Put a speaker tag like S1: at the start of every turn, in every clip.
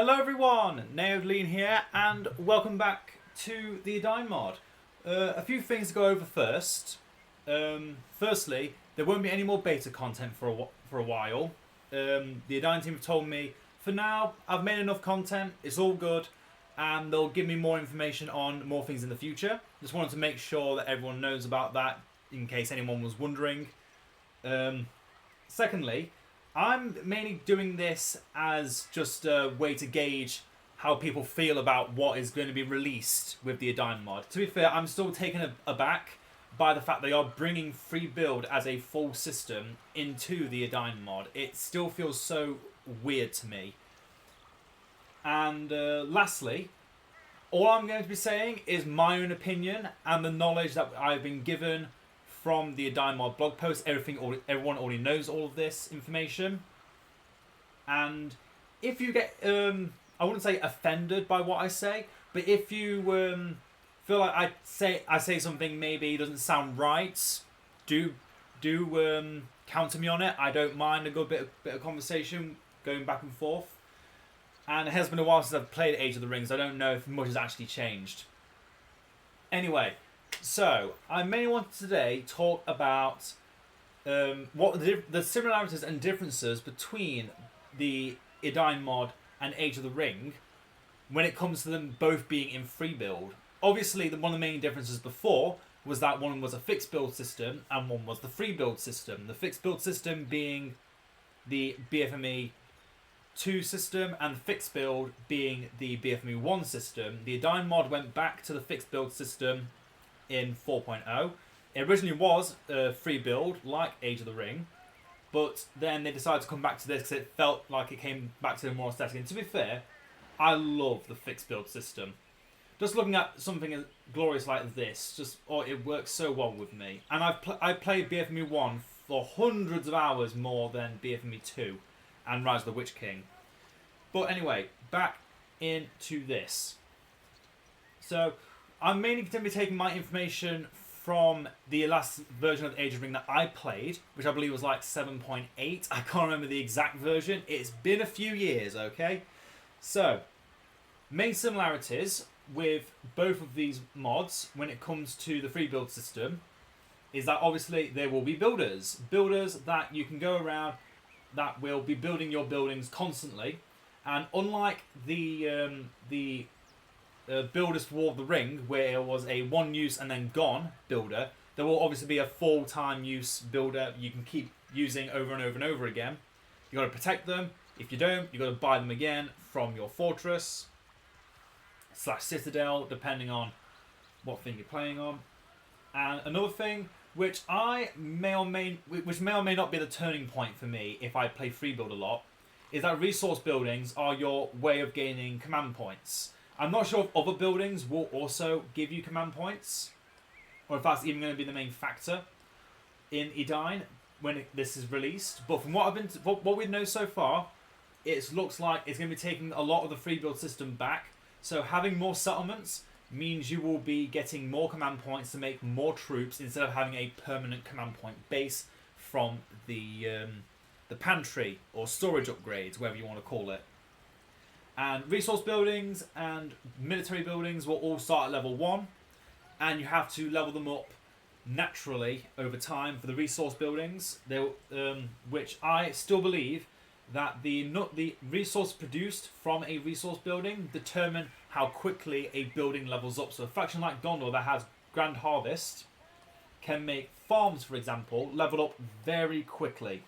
S1: Hello everyone, Edain here, and welcome back to the Edain Mod. A few things to go over first. Firstly, there won't be any more beta content for a while. The Edain team have told me, for now, I've made enough content, it's all good, and they'll give me more information on more things in the future. Just wanted to make sure that everyone knows about that, in case anyone was wondering. Secondly, I'm mainly doing this as just a way to gauge how people feel about what is going to be released with the Edain mod. To be fair, I'm still taken aback by the fact they are bringing Freebuild as a full system into the Edain mod. It still feels so weird to me. And lastly, all I'm going to be saying is my own opinion and the knowledge that I've been given from the Edain Mod blog post. Everyone already knows all of this information. And if you get, I wouldn't say offended by what I say, but if you feel like I say something maybe doesn't sound right, do counter me on it. I don't mind a good bit of conversation going back and forth. And it has been a while since I've played Age of the Rings. I don't know if much has actually changed. Anyway. So, I mainly want to today talk about what the similarities and differences between the Edain mod and Age of the Ring when it comes to them both being in Freebuild. Obviously, one of the main differences before was that one was a fixed build system and one was the Freebuild system. The fixed build system being the BFME 2 system and the fixed build being the BFME 1 system. The Edain mod went back to the fixed build system in 4.0. It originally was a free build like Age of the Ring, but then they decided to come back to this because it felt like it came back to the more aesthetic. And to be fair, I love the fixed build system. Just looking at something as glorious like this, it works so well with me. And I've played BFME 1 for hundreds of hours more than BFME 2 and Rise of the Witch King. But anyway, back into this. So, I'm mainly going to be taking my information from the last version of Age of Ring that I played, which I believe was like 7.8. I can't remember the exact version. It's been a few years, okay? So, main similarities with both of these mods when it comes to the free build system is that obviously there will be builders. Builders that you can go around that will be building your buildings constantly. And unlike the Builders for War of the Ring, where it was a one use and then gone builder, there will obviously be a full-time use builder you can keep using over and over and over again. You got to protect them. If you don't, you got to buy them again from your fortress / citadel, depending on what thing you're playing on. And another thing, which may or may not be the turning point for me if I play Freebuild a lot, is that resource buildings are your way of gaining command points. I'm not sure if other buildings will also give you command points, or if that's even going to be the main factor in Edain when this is released. But from what we know so far, it looks like it's going to be taking a lot of the free build system back. So having more settlements means you will be getting more command points to make more troops instead of having a permanent command point base from the pantry or storage upgrades, whatever you want to call it. And resource buildings and military buildings will all start at level 1. And you have to level them up naturally over time for the resource buildings. Which I still believe that the resource produced from a resource building determine how quickly a building levels up. So a faction like Gondor that has Grand Harvest can make farms, for example, level up very quickly.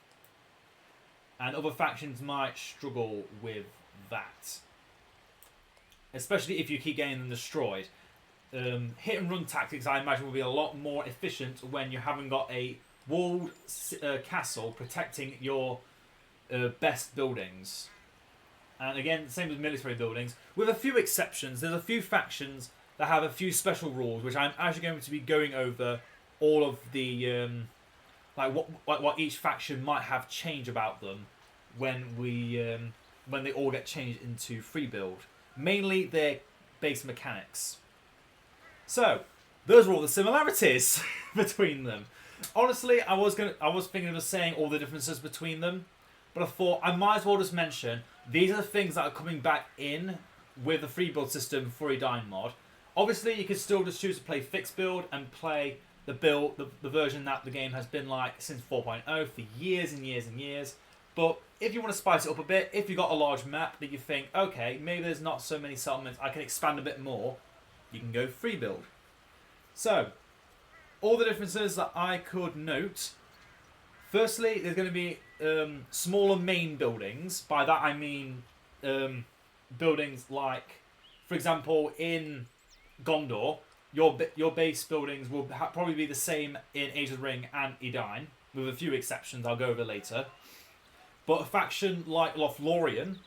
S1: And other factions might struggle with that, especially if you keep getting them destroyed. Hit and run tactics, I imagine, will be a lot more efficient when you haven't got a walled castle protecting your best buildings. And again, same with military buildings, with a few exceptions. There's a few factions that have a few special rules, which I'm actually going to be going over all of the what each faction might have change about them when they all get changed into free build. Mainly their base mechanics. So, those are all the similarities between them. Honestly, I was thinking of just saying all the differences between them, but I thought I might as well just mention these are the things that are coming back in with the free build system for Edain Mod. Obviously, you can still just choose to play fixed build and play the version that the game has been like since 4.0 for years and years and years. But if you want to spice it up a bit, if you've got a large map that you think, okay, maybe there's not so many settlements, I can expand a bit more, you can go free build. So, all the differences that I could note. Firstly, there's going to be smaller main buildings. By that I mean buildings like, for example, in Gondor, your base buildings will probably be the same in Age of the Ring and Edain, with a few exceptions I'll go over later. But a faction like Lothlorien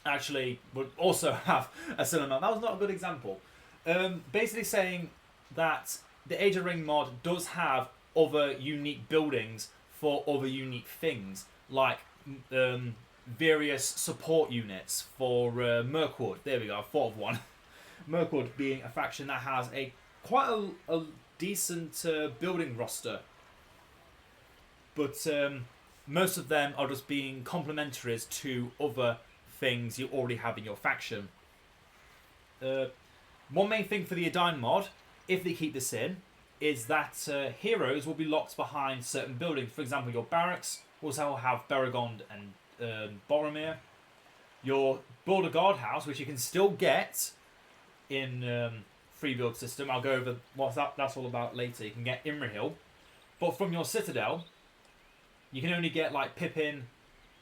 S1: actually would also have a similar amount. That was not a good example. Basically saying that the Age of the Ring mod does have other unique buildings for other unique things, like various support units for Mirkwood. There we go, I thought of one. Mirkwood being a faction that has quite a decent building roster. But most of them are just being complementaries to other things you already have in your faction. One main thing for the Edain mod, if they keep this in, is that heroes will be locked behind certain buildings. For example, your barracks also have Beregond and Boromir. Your Border Guard house, which you can still get in free build system. I'll go over what that's all about later. You can get Imrahil. But from your Citadel, you can only get like Pippin,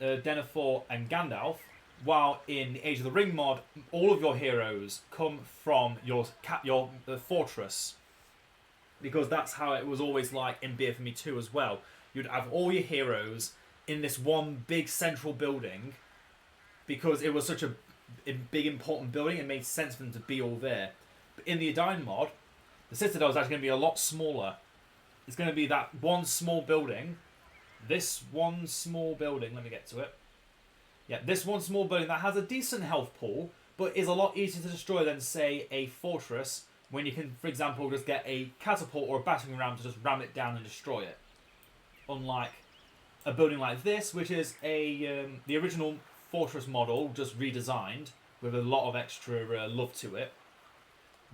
S1: Denethor and Gandalf, while in the Age of the Ring mod, all of your heroes come from your fortress. Because that's how it was always like in BFME 2 as well. You'd have all your heroes in this one big central building, because it was such a big important building, it made sense for them to be all there. But in the Edain mod, the Citadel is actually going to be a lot smaller. It's going to be that one small building. This one small building, let me get to it. Yeah, this one small building that has a decent health pool, but is a lot easier to destroy than, say, a fortress, when you can, for example, just get a catapult or a battering ram to just ram it down and destroy it. Unlike a building like this, which is the original fortress model, just redesigned, with a lot of extra love to it,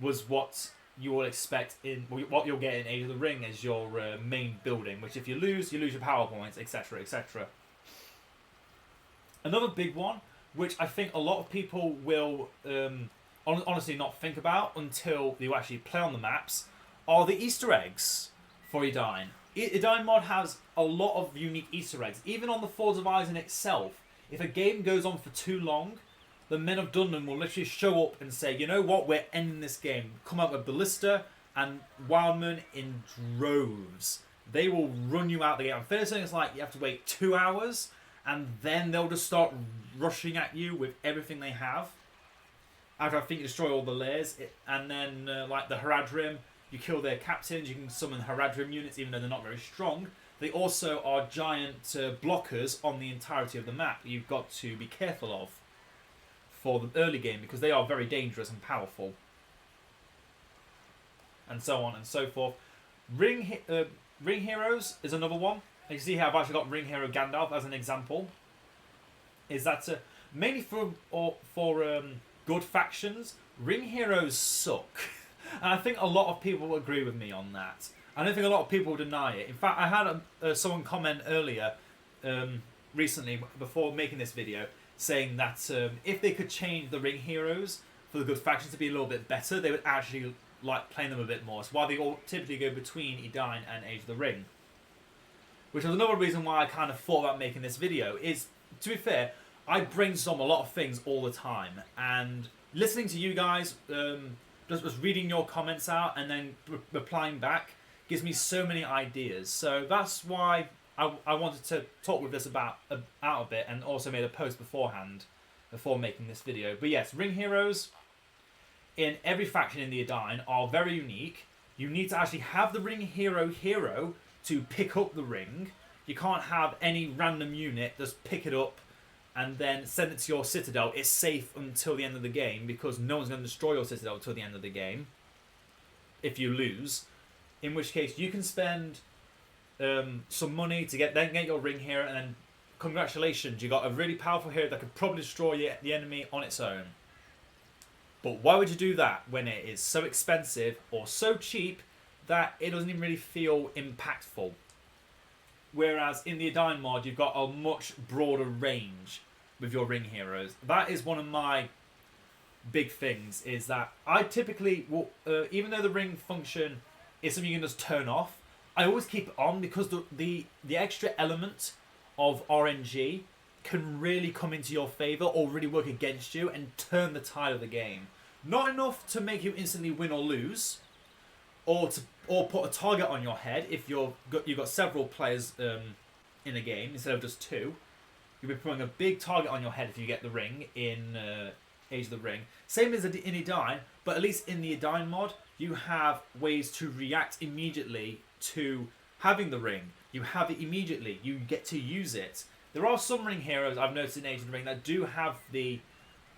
S1: was what you will expect in what you'll get in Age of the Ring as your main building, which if you lose your power points, etc, etc. Another big one, which I think a lot of people will honestly not think about until you actually play on the maps, are the Easter eggs for Edain. Edain Mod has a lot of unique Easter eggs. Even on the Fords of Isen itself, if a game goes on for too long, the Men of Dunman will literally show up and say, you know what, we're ending this game. Come out with Ballista and Wildman in droves. They will run you out the game. I'm fairly certain it's like you have to wait 2 hours, and then they'll just start rushing at you with everything they have. After I think you destroy all the layers, and then like the Haradrim, you kill their captains, you can summon Haradrim units even though they're not very strong. They also are giant blockers on the entirety of the map you've got to be careful of for the early game, because they are very dangerous and powerful. And so on and so forth. Ring Heroes is another one. You can see how I've actually got Ring Hero Gandalf as an example. Is that mainly for good factions, Ring Heroes suck. And I think a lot of people will agree with me on that. I don't think a lot of people deny it. In fact, I had someone comment earlier, recently, before making this video, saying that if they could change the Ring Heroes for the good factions to be a little bit better, they would actually like playing them a bit more. It's why they all typically go between Edain and Age of the Ring. Which was another reason why I kind of thought about making this video. Is, to be fair, I brainstorm a lot of things all the time, and listening to you guys, just reading your comments out and then replying back gives me so many ideas. So that's why I wanted to talk with this out a bit, and also made a post beforehand before making this video. But yes, Ring Heroes in every faction in the Edain are very unique. You need to actually have the Ring Hero to pick up the ring. You can't have any random unit just pick it up and then send it to your Citadel. It's safe until the end of the game, because no one's going to destroy your Citadel until the end of the game if you lose. In which case you can spend some money to get your Ring Hero, and then congratulations, you got a really powerful hero that could probably destroy the enemy on its own. But why would you do that when it is so expensive or so cheap that it doesn't even really feel impactful? Whereas in the Edain mod, you've got a much broader range with your ring heroes. That is one of my big things, is that I typically will, even though the ring function is something you can just turn off, I always keep it on because the extra element of RNG can really come into your favour or really work against you and turn the tide of the game. Not enough to make you instantly win or lose, or put a target on your head if you've got several players in a game instead of just two. You'll be putting a big target on your head if you get the ring in Age of the Ring. Same as in Edain, but at least in the Edain mod, you have ways to react immediately to having the ring. You have it immediately. You get to use it. There are some ring heroes I've noticed in Age of the Ring that do have the...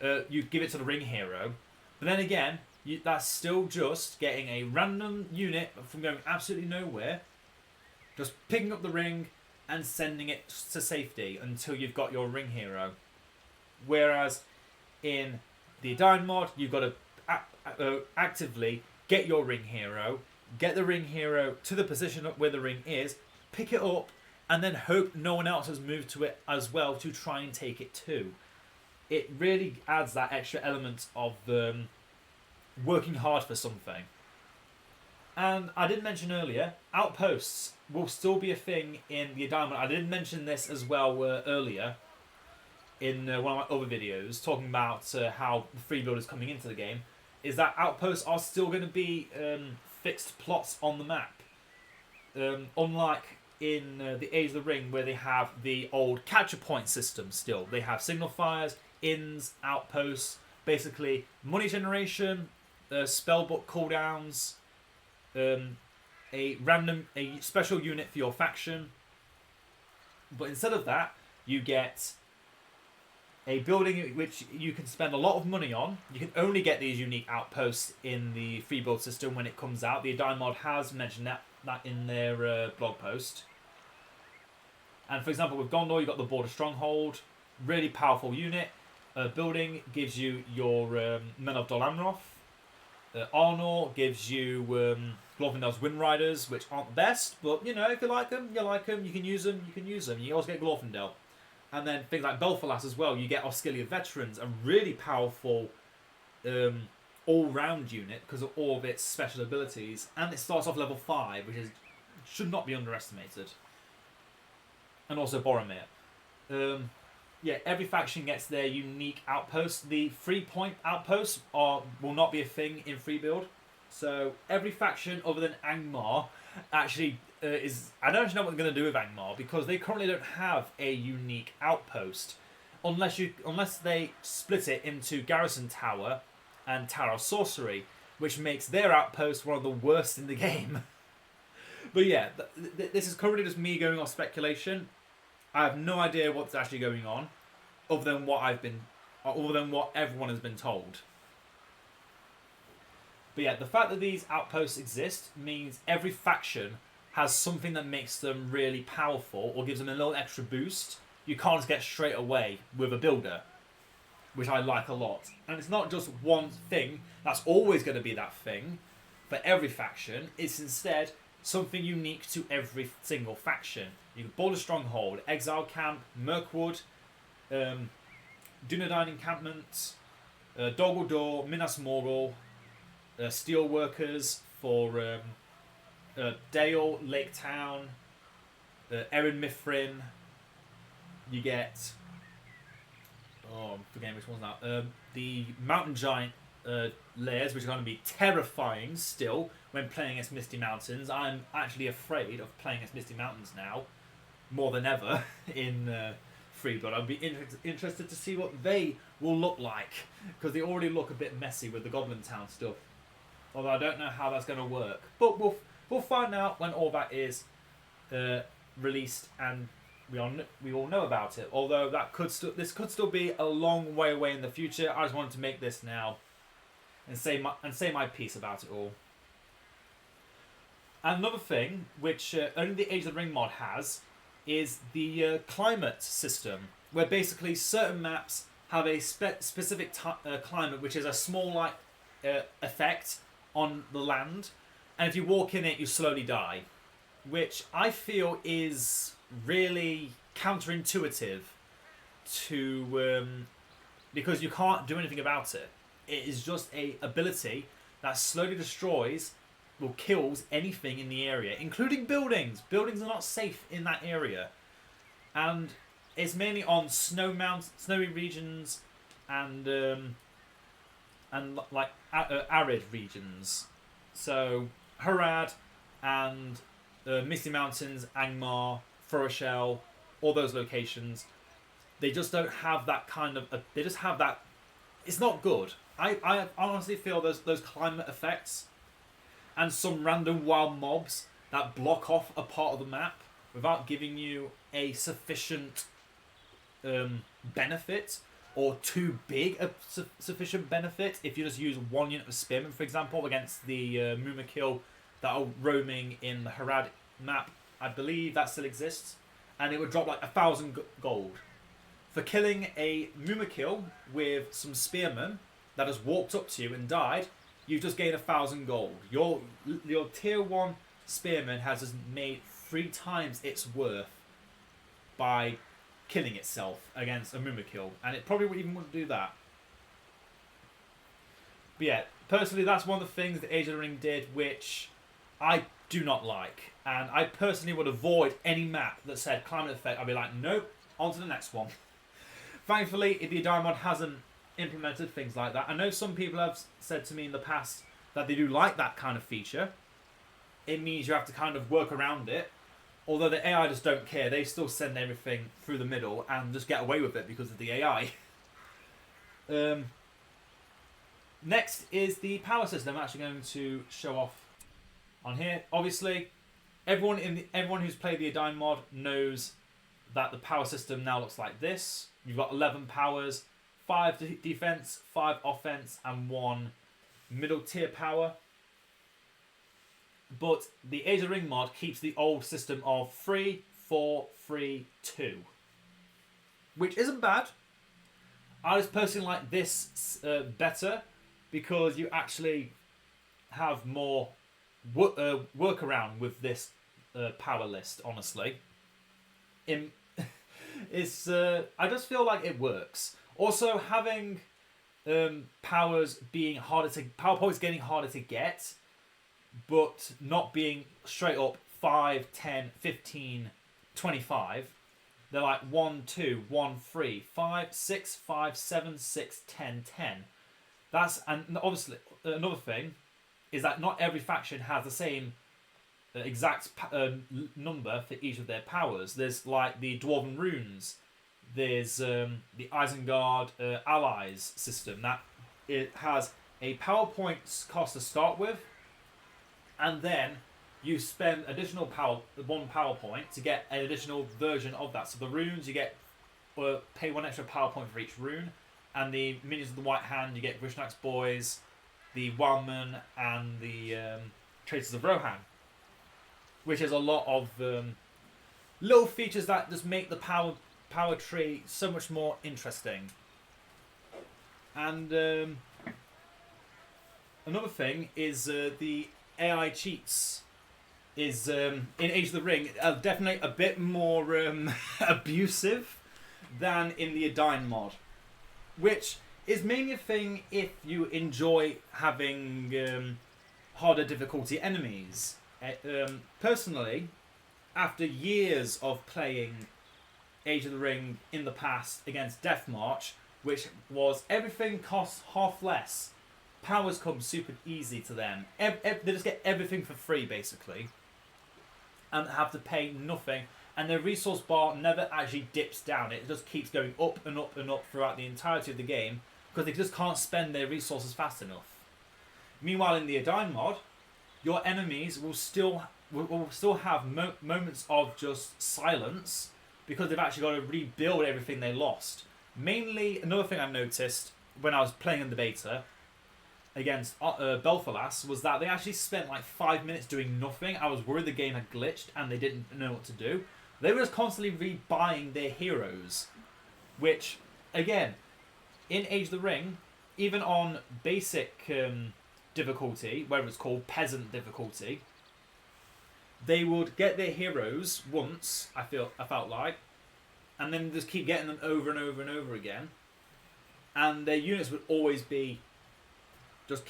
S1: you give it to the ring hero. But then again, that's still just getting a random unit from going absolutely nowhere, just picking up the ring and sending it to safety until you've got your ring hero. Whereas in the Edain mod, you've got to actively get your ring hero, get the ring hero to the position where the ring is, pick it up, and then hope no one else has moved to it as well to try and take it too. It really adds that extra element of working hard for something. And I did mention earlier, outposts will still be a thing in the Edain mod. I did mention this as well earlier in one of my other videos, talking about how the Freebuilding is coming into the game, is that outposts are still going to be fixed plots on the map. Unlike in the Age of the Ring, where they have the old capture point system still. They have signal fires, inns, outposts, basically money generation, spellbook cooldowns, a special unit for your faction. But instead of that, you get a building which you can spend a lot of money on. You can only get these unique outposts in the free build system when it comes out. The Edain Mod has mentioned that in their blog post. And for example, with Gondor, you've got the Border Stronghold, really powerful unit. Building gives you your Men of Dol Amroth. Arnor gives you Glorfindel's Wind Riders, which aren't the best, but you know, if you like them, you like them. You can use them. You can use them. You also get Glorfindel. And then things like Belfalas as well. You get Osgiliath Veterans, a really powerful all-round unit because of all of its special abilities. And it starts off level 5, which should not be underestimated. And also Boromir. Yeah, every faction gets their unique outposts. The 3-point outposts will not be a thing in free build. So every faction other than Angmar actually is... I don't actually know what they're going to do with Angmar because they currently don't have a unique outpost. Unless they split it into Garrison Tower and Tower of Sorcery, which makes their outpost one of the worst in the game. But yeah, this is currently just me going off speculation. I have no idea what's actually going on, other than what everyone has been told. But yeah, the fact that these outposts exist means every faction has something that makes them really powerful or gives them a little extra boost. You can't just get straight away with a builder, which I like a lot. And it's not just one thing that's always going to be that thing for every faction. It's instead something unique to every single faction. You can Border Stronghold, Exile Camp, Mirkwood, Dunedain Encampment, Dol Guldur, Minas Morgul, Steelworkers for Dale, Lake Town, Erin Mithrin. You get... Oh, I'm forgetting which one's now. The Mountain Giant layers, which are going to be terrifying still when playing against Misty Mountains. I'm actually afraid of playing against Misty Mountains now, more than ever, in Freebuilding. I'd be interested to see what they will look like, because they already look a bit messy with the Goblin Town stuff. Although I don't know how that's going to work. But we'll find out when all that is released and we all know about it. Although this could still be a long way away in the future. I just wanted to make this now and say my piece about it all. And another thing which only the Age of the Ring mod has is the climate system, where basically certain maps have a specific climate, which is a small like effect on the land, and if you walk in it, you slowly die, which I feel is really counterintuitive to because you can't do anything about it. It is just a ability that slowly destroys or kills anything in the area, including buildings. Buildings are not safe in that area, and it's mainly on snowy regions and like arid regions. So Harad and Misty Mountains, Angmar, Foroshel, all those locations, they just don't have that kind of. They just have that. It's not good. I honestly feel those climate effects and some random wild mobs that block off a part of the map without giving you a sufficient benefit, or too big a sufficient benefit. If you just use one unit of spearmen, for example, against the Mumakil that are roaming in the Harad map, I believe that still exists, and it would drop like 1,000 gold. For killing a Mumakil with some spearmen that has walked up to you and died, you just gain 1,000 gold. Your tier 1 spearman has just made 3 times its worth by killing itself against a Mumakil, and it probably wouldn't do that. But yeah, personally, that's one of the things that Age of the Ring did, which I do not like, and I personally would avoid any map that said climate effect. I'd be like, nope, on to the next one. Thankfully, the Edain Mod hasn't implemented things like that. I know some people have said to me in the past that they do like that kind of feature. It means you have to kind of work around it. Although the AI just don't care. They still send everything through the middle and just get away with it because of the AI. Next is the power system. I'm actually going to show off on here. Obviously, everyone who's played the Edain Mod knows that the power system now looks like this. You've got 11 powers, 5 defense, 5 offense, and 1 middle tier power. But the Age of the Ring mod keeps the old system of 3, 4, 3, 2, which isn't bad. I just personally like this better because you actually have more workaround with this power list. Honestly, I just feel like it works. Also, having power points getting harder to get, but not being straight up 5, 10, 15, 25. They're like 1, 2, 1, 3, 5, 6, 5, 7, 6, 10, 10. And obviously another thing is that not every faction has the same exact number for each of their powers. There's like the Dwarven Runes. There's the Isengard Allies system that it has a power points cost to start with, and then you spend additional one power point to get an additional version of that. So the runes, you get pay 1 extra power point for each rune, and the minions of the White Hand, you get Grishnak's Boys, the Wildman, and the Traitors of Rohan, which is a lot of little features that just make the power tree so much more interesting. And another thing is the AI cheats is in Age of the Ring definitely a bit more abusive than in the Edain mod, which is mainly a thing if you enjoy having harder difficulty enemies. Personally, after years of playing Age of the Ring in the past against Death March, which was everything costs half less, powers come super easy to them. They just get everything for free basically, and have to pay nothing. And their resource bar never actually dips down. It just keeps going up and up and up throughout the entirety of the game because they just can't spend their resources fast enough. Meanwhile, in the Edain mod, your enemies will still have moments of just silence because they've actually got to rebuild everything they lost. Mainly, another thing I noticed when I was playing in the beta against Belfalas was that they actually spent like 5 minutes doing nothing. I was worried the game had glitched and they didn't know what to do. They were just constantly rebuying their heroes, which, again, in Age of the Ring, even on basic difficulty, whether it's called peasant difficulty, they would get their heroes once, I felt like, and then just keep getting them over and over and over again, and their units would always be just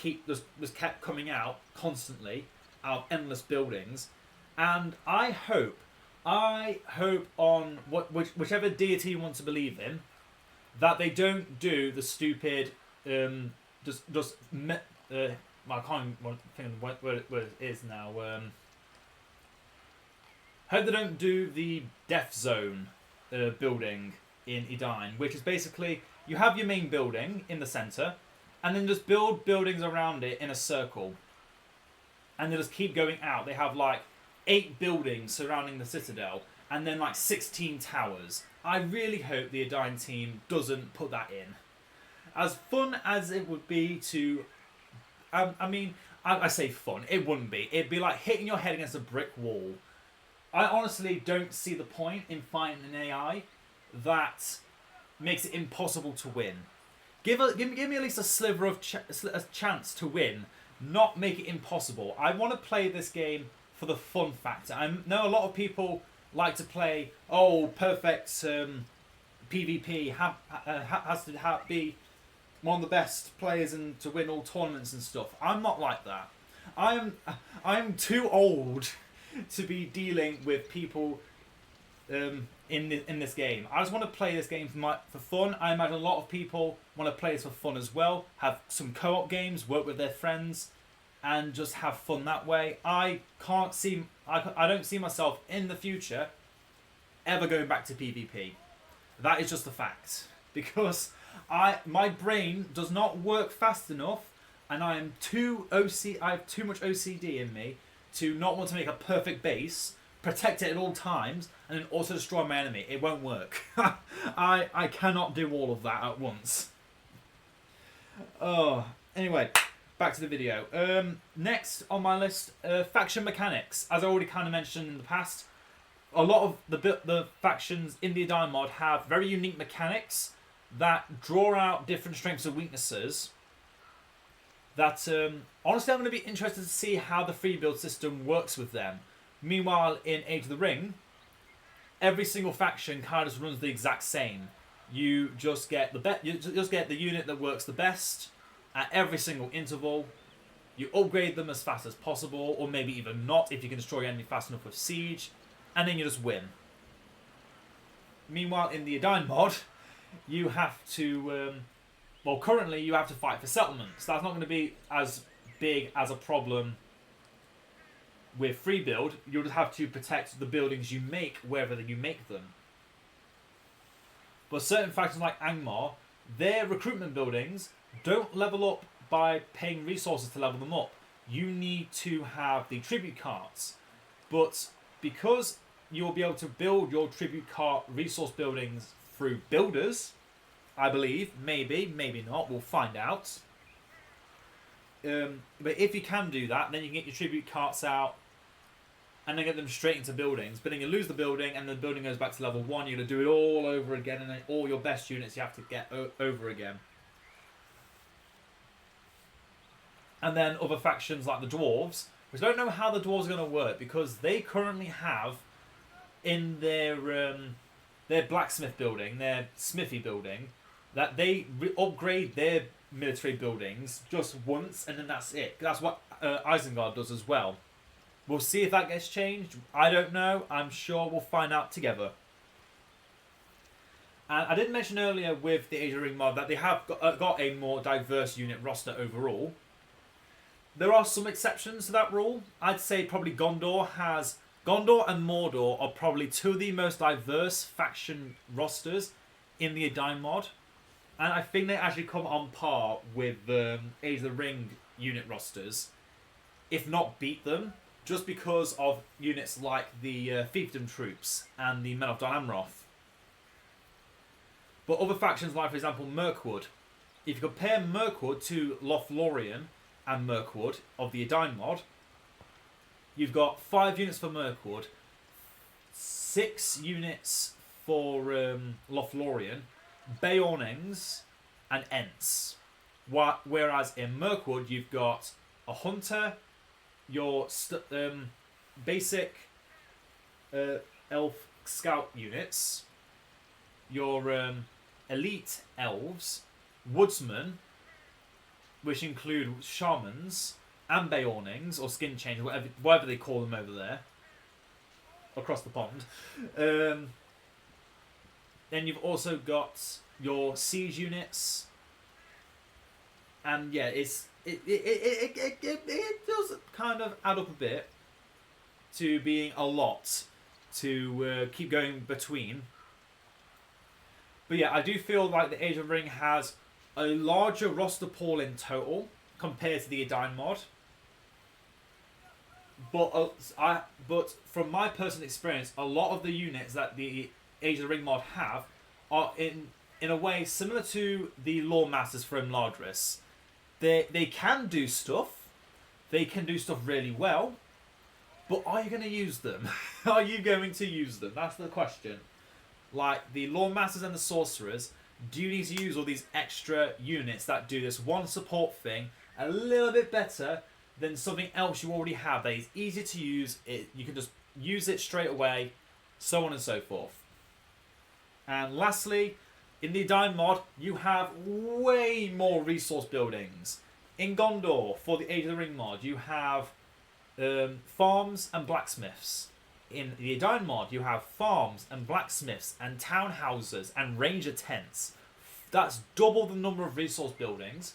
S1: kept coming out constantly out of endless buildings. And I hope on whichever deity you want to believe in, that they don't do the stupid I can't even think of what it is now. Hope they don't do the Death Zone building in Edain, which is basically you have your main building in the center, and then just build buildings around it in a circle, and they just keep going out. They have like 8 buildings surrounding the citadel, and then like 16 towers. I really hope the Edain team doesn't put that in. As fun as it would be to, I say fun. It wouldn't be. It'd be like hitting your head against a brick wall. I honestly don't see the point in fighting an AI that makes it impossible to win. Give me at least a sliver of a chance to win, not make it impossible. I want to play this game for the fun factor. I know a lot of people like to play, perfect PvP, has to be one of the best players and to win all tournaments and stuff. I'm not like that. I'm too old to be dealing with people in this game. I just want to play this game for fun. I imagine a lot of people want to play this for fun as well. Have some co-op games, work with their friends, and just have fun that way. I don't see myself in the future ever going back to PvP. That is just a fact, because my brain does not work fast enough, and I have too much OCD in me to not want to make a perfect base, protect it at all times, and then also destroy my enemy. It won't work. I cannot do all of that at once. Anyway, back to the video. Next on my list, faction mechanics. As I already kind of mentioned in the past, a lot of the factions in the Edain mod have very unique mechanics that draw out different strengths and weaknesses. That honestly, I'm going to be interested to see how the free build system works with them. Meanwhile, in Age of the Ring, every single faction kind of runs the exact same. You just get the unit that works the best at every single interval. You upgrade them as fast as possible, or maybe even not if you can destroy your enemy fast enough with siege, and then you just win. Meanwhile, in the Edain mod, you have to currently you have to fight for settlements. That's not going to be as big as a problem with free build. You'll just have to protect the buildings you make wherever you make them. But certain factions like Angmar, their recruitment buildings don't level up by paying resources to level them up. You need to have the tribute carts. But because you'll be able to build your tribute cart resource buildings through builders, I believe, maybe not, we'll find out. But if you can do that, then you can get your tribute carts out and then get them straight into buildings. But then you lose the building and the building goes back to level 1. You're going to do it all over again, and then all your best units you have to get over again. And then other factions like the dwarves, which I don't know how the dwarves are going to work, because they currently have in their blacksmith building, their smithy building, that they upgrade their military buildings just once, and then that's it. That's what Isengard does as well. We'll see if that gets changed. I don't know. I'm sure we'll find out together. And I did mention earlier with the Age of the Ring mod that they have got a more diverse unit roster overall. There are some exceptions to that rule. I'd say probably Gondor and Mordor are probably two of the most diverse faction rosters in the Edain mod. And I think they actually come on par with Age of the Ring unit rosters, if not beat them, just because of units like the Fiefdom troops and the Men of Dol Amroth. But other factions like, for example, Mirkwood. If you compare Mirkwood to Lothlorien and Mirkwood of the Edain mod, you've got 5 units for Mirkwood, 6 units for Lothlorien, Beornings, and Ents. Whereas in Mirkwood, you've got a Hunter, your basic Elf Scout units, your elite Elves, Woodsmen, which include Shamans, and Beornings, or Skin Changers, whatever they call them over there, across the pond. Then you've also got your siege units, and yeah, it does kind of add up a bit to being a lot to keep going between. But yeah, I do feel like the Age of Ring has a larger roster pool in total compared to the Edain mod. But from my personal experience, a lot of the units that the Age of the Ring mod have are in a way similar to the Lore Masters from Lardris. They can do stuff. They can do stuff really well. But are you going to use them? Are you going to use them? That's the question. Like the Lore Masters and the Sorcerers, do you need to use all these extra units that do this one support thing a little bit better than something else you already have that is easier to use? You can just use it straight away, so on and so forth. And lastly, in the Edain mod, you have way more resource buildings. In Gondor, for the Age of the Ring mod, you have farms and blacksmiths. In the Edain mod, you have farms and blacksmiths and townhouses and ranger tents. That's double the number of resource buildings.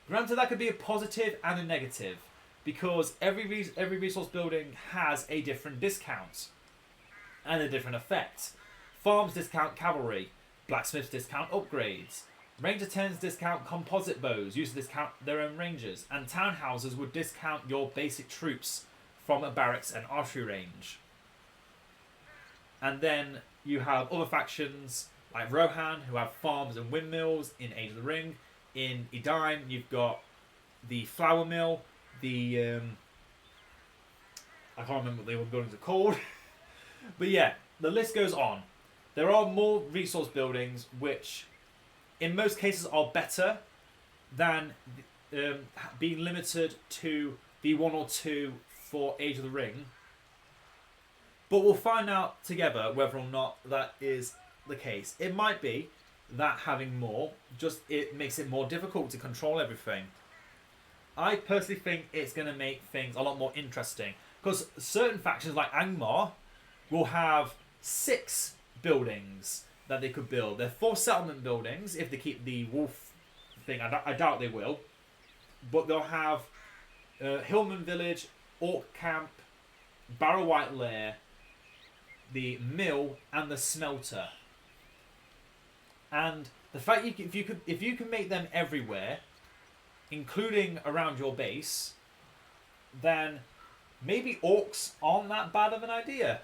S1: Granted, that could be a positive and a negative, because every resource building has a different discount and a different effect. Farms discount cavalry, blacksmiths discount upgrades, ranger tents discount composite bows, used to discount their own rangers, and townhouses would discount your basic troops from a barracks and archery range. And then you have other factions like Rohan, who have farms and windmills in Age of the Ring. In Edain, you've got the flour mill, I can't remember what the other buildings are called. But yeah, the list goes on. There are more resource buildings which, in most cases, are better than being limited to the 1 or 2 for Age of the Ring. But we'll find out together whether or not that is the case. It might be that having more, just it makes it more difficult to control everything. I personally think it's going to make things a lot more interesting, because certain factions like Angmar will have 6 buildings that they could build. They're 4 settlement buildings if they keep the wolf thing. I doubt they will, but they'll have Hillman Village, Orc Camp, Barrow White Lair, the mill, and the smelter. And the fact if you can make them everywhere, including around your base, then maybe orcs aren't that bad of an idea.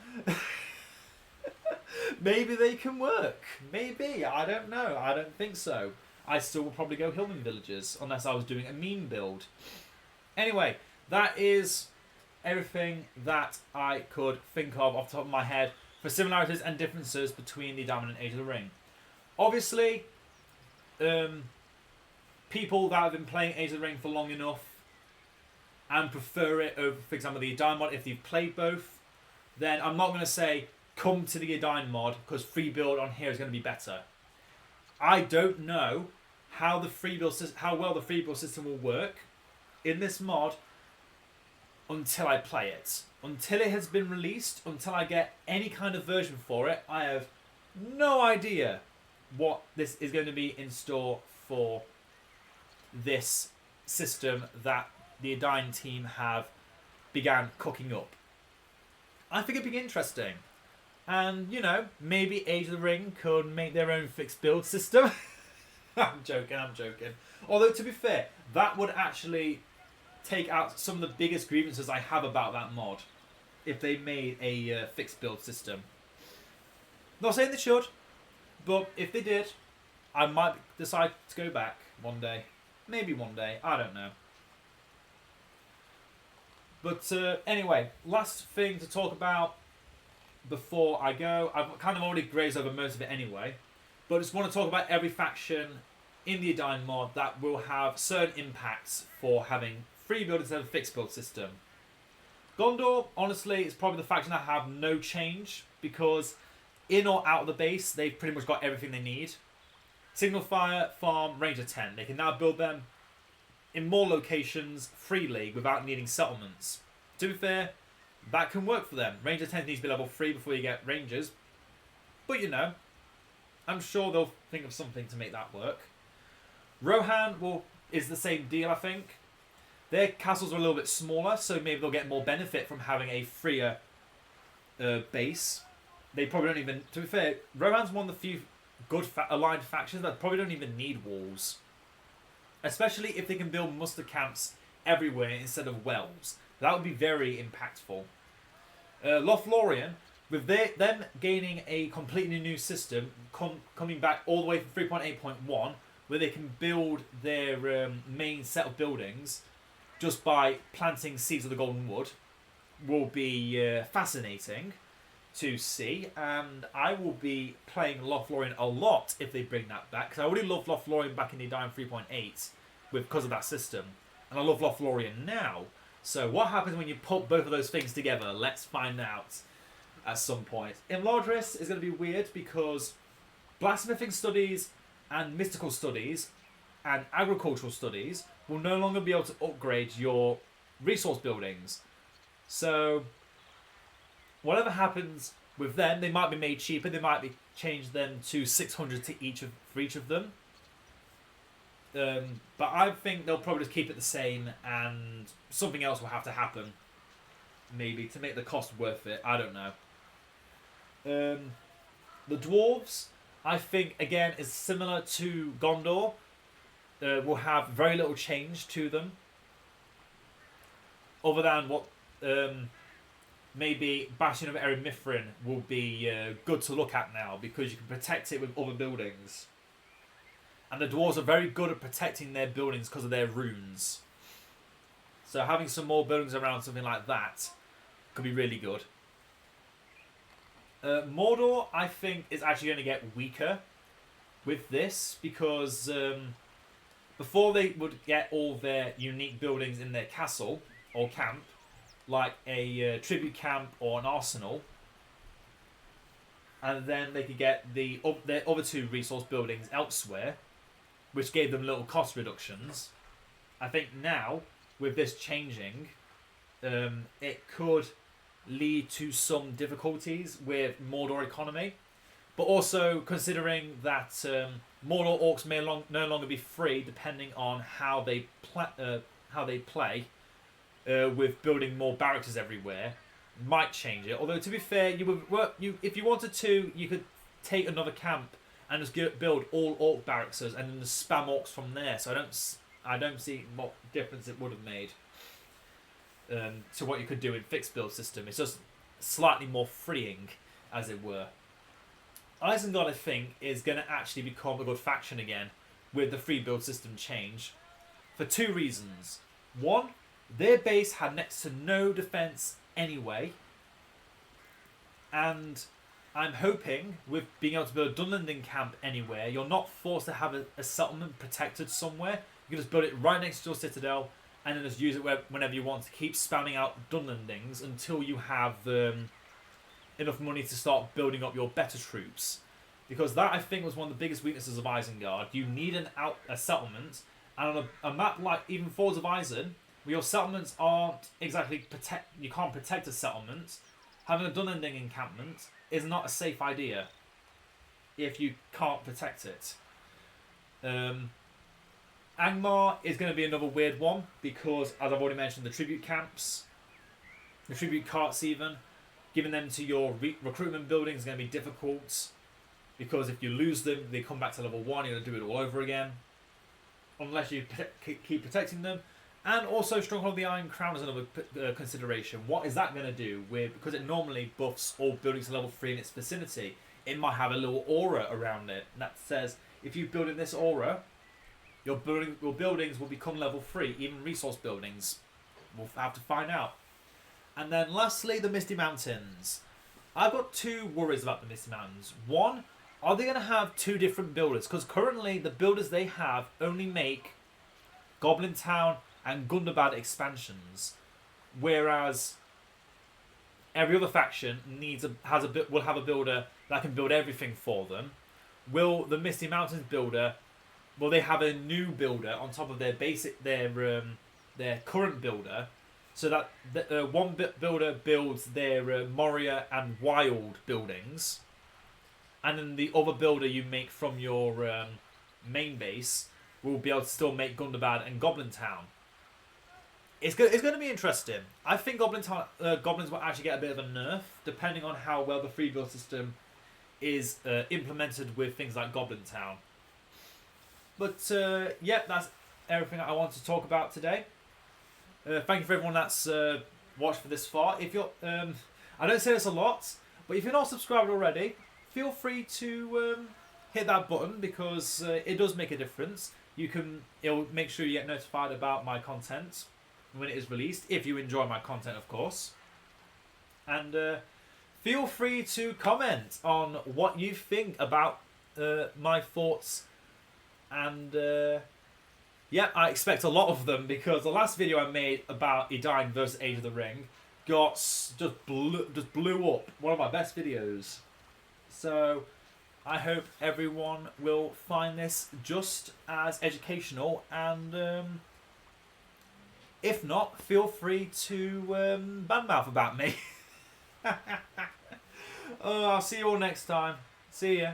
S1: Maybe they can work. Maybe. I don't know. I don't think so. I still will probably go Hillman Villagers unless I was doing a mean build. Anyway, that is everything that I could think of off the top of my head for similarities and differences between the Diamond and Age of the Ring. Obviously, people that have been playing Age of the Ring for long enough and prefer it over, for example, the Edain mod, if you've played both, then I'm not going to say come to the Edain mod because free build on here is going to be better. I don't know how well the free build system will work in this mod until I play it. Until it has been released, until I get any kind of version for it, I have no idea what this is going to be in store for this system that the Edain team have began cooking up. I think it'd be interesting. And, you know, maybe Age of the Ring could make their own fixed build system. I'm joking. Although, to be fair, that would actually take out some of the biggest grievances I have about that mod if they made a fixed build system. Not saying they should, but if they did, I might decide to go back one day. Maybe one day. I don't know. But anyway, last thing to talk about before I go. I've kind of already grazed over most of it anyway, but I just want to talk about every faction in the Edain mod that will have certain impacts for having free build instead of a fixed build system. Gondor, honestly, is probably the faction that have no change because in or out of the base, they've pretty much got everything they need. Signal Fire, Farm, Ranger 10. They can now build them in more locations freely without needing settlements. To be fair, that can work for them. Ranger 10 needs to be level 3 before you get Rangers. But you know, I'm sure they'll think of something to make that work. Rohan is the same deal, I think. Their castles are a little bit smaller, so maybe they'll get more benefit from having a freer base. They probably don't even... To be fair, Rohan's one of the few good aligned factions that probably don't even need walls. Especially if they can build muster camps everywhere instead of wells. That would be very impactful. Lothlorien, with them gaining a completely new system, coming back all the way from 3.8.1, where they can build their main set of buildings just by planting seeds of the Golden Wood, will be fascinating to see. And I will be playing Lothlorien a lot if they bring that back, because I already loved Lothlorien back in the Edain 3.8 because of that system, and I love Lothlorien now. So what happens when you put both of those things together? Let's find out at some point. Imladris is going to be weird because blacksmithing studies and mystical studies and agricultural studies will no longer be able to upgrade your resource buildings. So whatever happens with them, they might be made cheaper. They might be changed them to 600 to for each of them. But I think they'll probably just keep it the same, and something else will have to happen, maybe, to make the cost worth it. I don't know. The dwarves, I think, again, is similar to Gondor. Will have very little change to them, other than what maybe Bastion of Erin Mithrin will be good to look at now, because you can protect it with other buildings. And the dwarves are very good at protecting their buildings because of their runes. So having some more buildings around something like that could be really good. Mordor, I think, is actually going to get weaker with this, because before they would get all their unique buildings in their castle or camp, like a tribute camp or an arsenal, and then they could get their other two resource buildings elsewhere, which gave them little cost reductions. I think now, with this changing, it could lead to some difficulties with Mordor economy. But also considering that Mordor orcs may no longer be free, depending on how they play, with building more barracks everywhere, might change it. Although to be fair, if you wanted to, you could take another camp and just build all orc barracks and then just spam orcs from there. So I don't see what difference it would have made to what you could do in fixed build system. It's just slightly more freeing, as it were. Isengard, I think, is going to actually become a good faction again with the free build system change, for two reasons. One, their base had next to no defense anyway, and I'm hoping with being able to build a Dunlending camp anywhere, you're not forced to have a settlement protected somewhere. You can just build it right next to your citadel and then just use it whenever you want to keep spamming out Dunlendings until you have enough money to start building up your better troops. Because that, I think, was one of the biggest weaknesses of Isengard. You need a settlement, and on a map like even Fords of Isen, where your settlements aren't exactly you can't protect a settlement, having a Dunlending encampment is not a safe idea if you can't protect it. Angmar is going to be another weird one because, as I've already mentioned, the tribute camps, the tribute carts even, giving them to your recruitment building is going to be difficult, because if you lose them, they come back to level 1, you're going to do it all over again, unless you keep protecting them. And also Stronghold of the Iron Crown is another consideration. What is that going to do? Because it normally buffs all buildings to level 3 in its vicinity, it might have a little aura around it that says, if you build in this aura, your buildings will become level 3, even resource buildings. We'll have to find out. And then lastly, the Misty Mountains. I've got two worries about the Misty Mountains. One, are they going to have two different builders? Because currently the builders they have only make Goblin Town and Gundabad expansions, whereas every other faction will have a builder that can build everything for them. Will the Misty Mountains builder? Will they have a new builder on top of their current builder, so that one builder builds their Moria and Wild buildings, and then the other builder you make from your main base will be able to still make Gundabad and Goblin Town. It's going to be interesting. I think goblins will actually get a bit of a nerf depending on how well the free build system is implemented with things like Goblin Town. But yeah, that's everything I want to talk about today. Thank you for everyone that's watched for this far. If you're, I don't say this a lot, but if you're not subscribed already, feel free to hit that button because it does make a difference. It'll make sure you get notified about my content when it is released, if you enjoy my content, of course. And feel free to comment on what you think about my thoughts. And yeah, I expect a lot of them because the last video I made about Edain versus Age of the Ring just blew up. One of my best videos. So I hope everyone will find this just as educational, and if not, feel free to badmouth about me. Oh, I'll see you all next time. See ya.